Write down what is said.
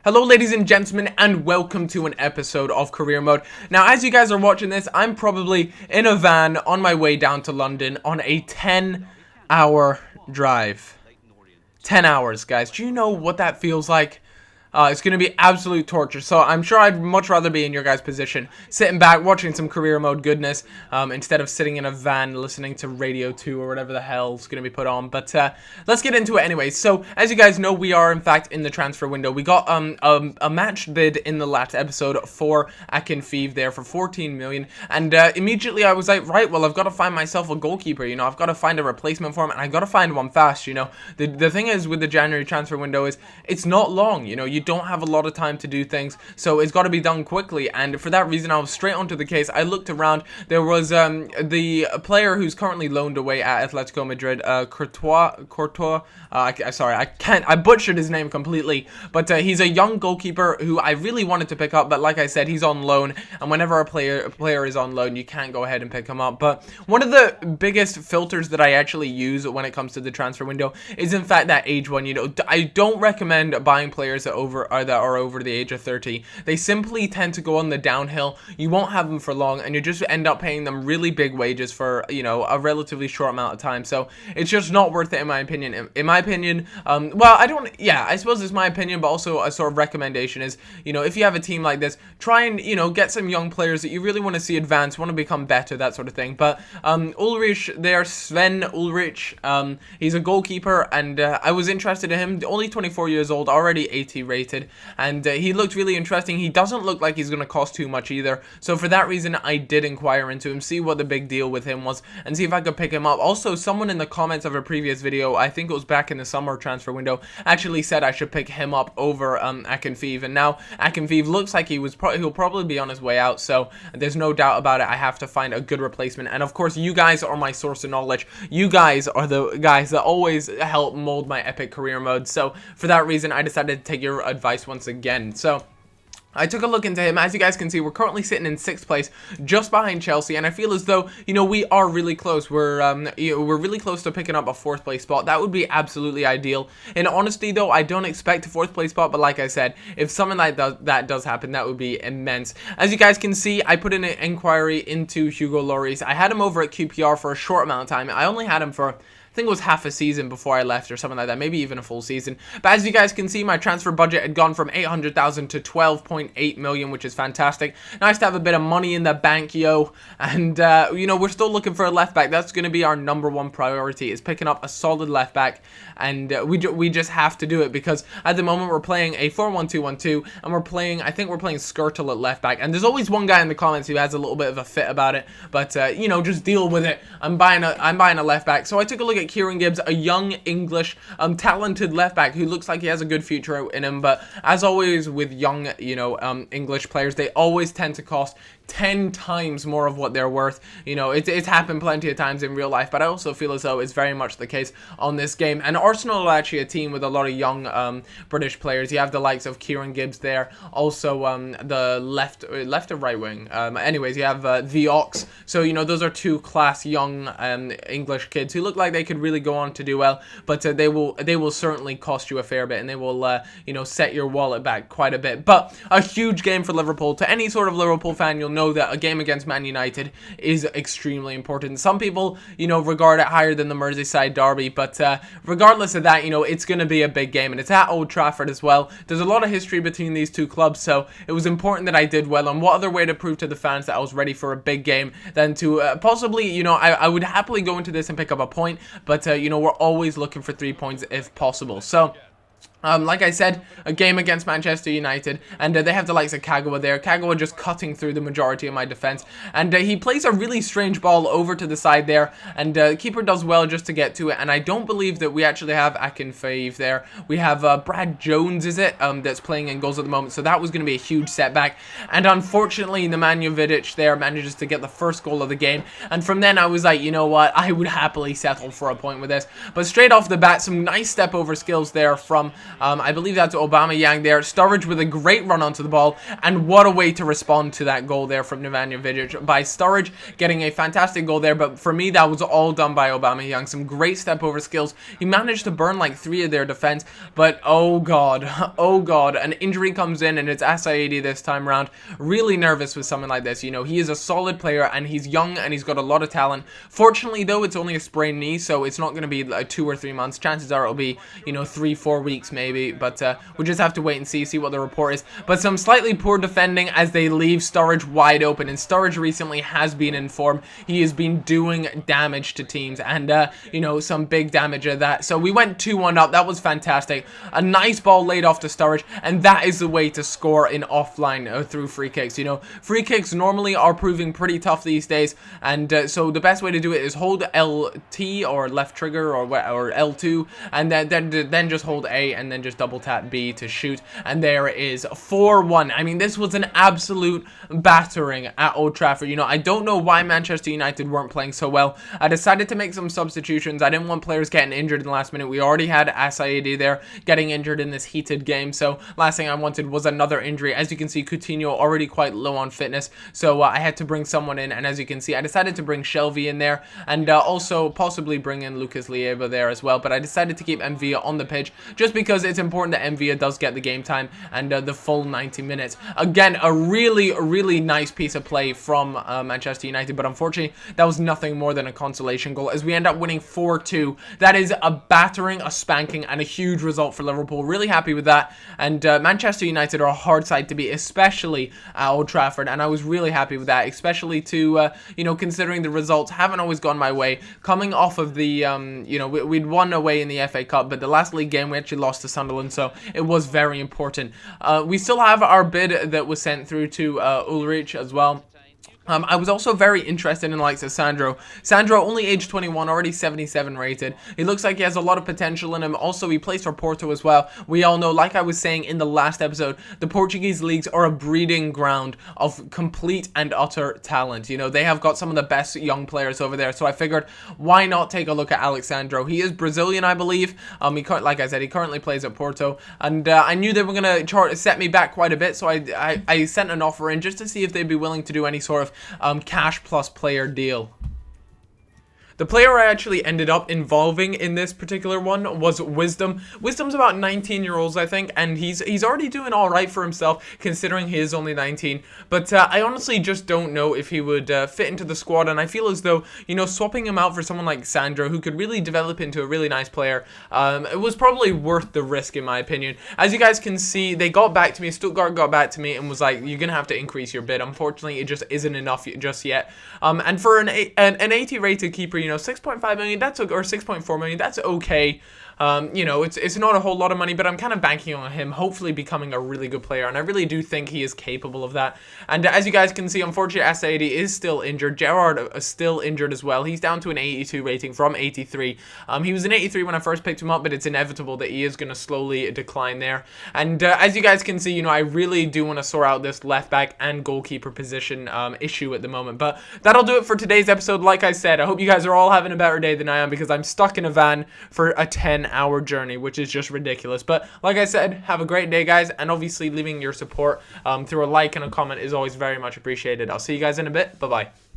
Hello ladies and gentlemen, and welcome to an episode of Career Mode. Now, as you guys are watching this, I'm probably in a van on my way down to London on a 10-hour drive. 10 hours, guys. Do you know what that feels like? It's going to be absolute torture, so I'm sure I'd much rather be in your guys' position, sitting back, watching some career mode goodness, instead of sitting in a van listening to Radio 2 or whatever the hell's going to be put on. But let's get into it anyways. So, as you guys know, we are, in fact, in the transfer window. We got a match bid in the last episode for Akinfeev there for 14 million, and immediately I was like, right, well, I've got to find myself a goalkeeper, you know, I've got to find a replacement for him, and I've got to find one fast, you know. The thing is with the January transfer window is it's not long, you know, you don't have a lot of time to do things, so it's got to be done quickly. And for that reason, I was straight onto the case. I looked around. There was the player who's currently loaned away at Atletico Madrid, Courtois. Sorry, I butchered his name completely, but he's a young goalkeeper who I really wanted to pick up, but like I said, he's on loan, and whenever a player is on loan, you can't go ahead and pick him up. But one of the biggest filters that I actually use when it comes to the transfer window is, in fact, that age one. You know, I don't recommend buying players that are over the age of 30. They simply tend to go on the downhill. You won't have them for long, and you just end up paying them really big wages for, you know, a relatively short amount of time. So it's just not worth it, in my opinion. In my opinion, well, I suppose it's my opinion, but also a sort of recommendation is, you know, if you have a team like this, try and, you know, get some young players that you really want to see advance, want to become better, that sort of thing. But Ulrich there, Sven Ulrich, he's a goalkeeper, and I was interested in him. Only 24 years old, already 80 rated, and he looked really interesting. He doesn't look like he's going to cost too much either, so for that reason I did inquire into him, see what the big deal with him was, and see if I could pick him up. Also, someone in the comments of a previous video, I think it was back in the summer transfer window, actually said I should pick him up over Akinfeev, and now Akinfeev looks like he'll probably be on his way out, so there's no doubt about it. I have to find a good replacement, and of course you guys are my source of knowledge. You guys are the guys that always help mold my epic career mode, so for that reason I decided to take your advice once again. So I took a look into him. As you guys can see, we're currently sitting in 6th place, just behind Chelsea, and I feel as though, you know, we are really close. We're really close to picking up a 4th place spot. That would be absolutely ideal. In honesty, though, I don't expect a 4th place spot, but like I said, if something like that does happen, that would be immense. As you guys can see, I put in an inquiry into Hugo Lloris. I had him over at QPR for a short amount of time. I only had him for, I think it was half a season before I left or something like that, maybe even a full season. But as you guys can see, my transfer budget had gone from 800,000 to 12.8 million, which is fantastic. Nice to have a bit of money in the bank, yo. And, you know, we're still looking for a left back. That's going to be our #1 priority, is picking up a solid left back. And we just have to do it, because at the moment we're playing a 4-1-2-1-2, and I think we're playing Skirtle at left back. And there's always one guy in the comments who has a little bit of a fit about it, but you know, just deal with it. I'm buying a left back. So I took a look at Kieran Gibbs, a young English talented left back who looks like he has a good future out in him. But as always with young, you know, English players, they always tend to cost 10 times more of what they're worth. You know, it's happened plenty of times in real life, but I also feel as though it's very much the case on this game. And Arsenal are actually a team with a lot of young British players. You have the likes of Kieran Gibbs there, also the left or right wing. Anyways, you have the Ox. So, you know, those are two class young English kids who look like they could really go on to do well, but they will certainly cost you a fair bit, and they will you know, set your wallet back quite a bit. But a huge game for Liverpool. To any sort of Liverpool fan, you'll know that a game against Man United is extremely important. Some people, you know, regard it higher than the Merseyside derby, but regardless of that, you know, it's going to be a big game, and it's at Old Trafford as well. There's a lot of history between these two clubs, so it was important that I did well. And what other way to prove to the fans that I was ready for a big game than to possibly, you know, I would happily go into this and pick up a point, but you know, we're always looking for 3 points if possible. So like I said, a game against Manchester United, and they have the likes of Kagawa there. Kagawa just cutting through the majority of my defense, and he plays a really strange ball over to the side there, and keeper does well just to get to it. And I don't believe that we actually have Akinfeev there. We have Brad Jones, is it, that's playing in goals at the moment, so that was going to be a huge setback. And unfortunately, Nemanja Vidic there manages to get the first goal of the game, and from then I was like, you know what, I would happily settle for a point with this. But straight off the bat, some nice step over skills there from I believe that's Aubameyang there. Sturridge with a great run onto the ball, and what a way to respond to that goal there from Nemanja Vidic by Sturridge, getting a fantastic goal there. But for me, that was all done by Aubameyang. Some great step over skills. He managed to burn like 3 of their defense, but oh god, oh god, an injury comes in, and it's Asaidi this time around. Really nervous with something like this. You know, he is a solid player, and he's young, and he's got a lot of talent. Fortunately, though, it's only a sprained knee, so it's not going to be like 2 or 3 months. Chances are it'll be, you know, 3-4 weeks maybe, but we'll just have to wait and see what the report is. But some slightly poor defending as they leave Sturridge wide open, and Sturridge recently has been in form. He has been doing damage to teams, and you know, some big damage at that. So we went 2-1 up. That was fantastic. A nice ball laid off to Sturridge, and that is the way to score in offline through free kicks. You know, free kicks normally are proving pretty tough these days, and so the best way to do it is hold LT or left trigger or L2, and then just hold A and then just double tap B to shoot, and there it is, 4-1. I mean, this was an absolute battering at Old Trafford. You know, I don't know why Manchester United weren't playing so well. I decided to make some substitutions. I didn't want players getting injured in the last minute. We already had Asaidi there getting injured in this heated game, so last thing I wanted was another injury. As you can see, Coutinho already quite low on fitness, so I had to bring someone in, and as you can see, I decided to bring Shelvey in there, and also possibly bring in Lucas Leiva there as well, but I decided to keep Mvia on the pitch just because it's important that Mvia does get the game time and the full 90 minutes. Again, a really nice piece of play from Manchester United, but unfortunately that was nothing more than a consolation goal as we end up winning 4-2. That is a battering, a spanking, and a huge result for Liverpool. Really happy with that, and Manchester United are a hard side to beat, especially at Old Trafford, and I was really happy with that, especially to you know, considering the results haven't always gone my way. Coming off of the you know, we'd won away in the FA Cup, but the last league game we actually lost to Sunderland, so it was very important. We still have our bid that was sent through to Ulrich as well. I was also very interested in the likes of Sandro. Sandro, only age 21, already 77 rated. He looks like he has a lot of potential in him. Also, he plays for Porto as well. We all know, like I was saying in the last episode, the Portuguese leagues are a breeding ground of complete and utter talent. You know, they have got some of the best young players over there. So I figured, why not take a look at Alexandro? He is Brazilian, I believe. Like I said, he currently plays at Porto. And I knew they were going to set me back quite a bit. So I sent an offer in just to see if they'd be willing to do any sort of cash plus player deal. The player I actually ended up involving in this particular one was Wisdom. Wisdom's about 19 years old, I think, and he's already doing all right for himself considering he is only 19. But I honestly just don't know if he would fit into the squad, and I feel as though, you know, swapping him out for someone like Sandro, who could really develop into a really nice player, it was probably worth the risk in my opinion. As you guys can see, they got back to me. Stuttgart got back to me and was like, you're gonna have to increase your bid. Unfortunately, it just isn't enough just yet. And for an 80 rated keeper, you know, 6.5 million, that's or 6.4 million, that's okay. You know, it's not a whole lot of money, but I'm kind of banking on him hopefully becoming a really good player, and I really do think he is capable of that. And as you guys can see, unfortunately, S80 is still injured. Gerrard is still injured as well. He's down to an 82 rating from 83. He was an 83 when I first picked him up, but it's inevitable that he is going to slowly decline there. And as you guys can see, you know, I really do want to sort out this left back and goalkeeper position issue at the moment. But that'll do it for today's episode. Like I said, I hope you guys are all having a better day than I am, because I'm stuck in a van for a 10-hour journey, which is just ridiculous. But like I said, have a great day, guys, and obviously leaving your support through a like and a comment is always very much appreciated. I'll see you guys in a bit. Bye bye.